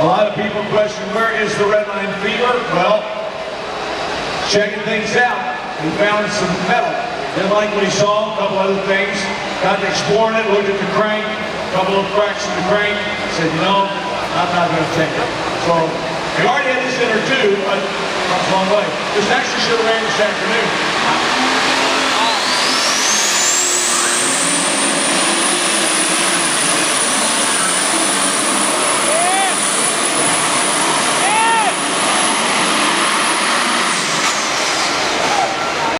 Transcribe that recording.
lot of people question, where is the red line fever? Well, checking things out, he found some metal. Didn't like what he saw, a couple other things. Got to exploring it, looked at the crank, a couple of cracks in the crank. Said, you know, I'm not going to take it. So, we already had this dinner too, but comes a long way. This actually should have rained this afternoon.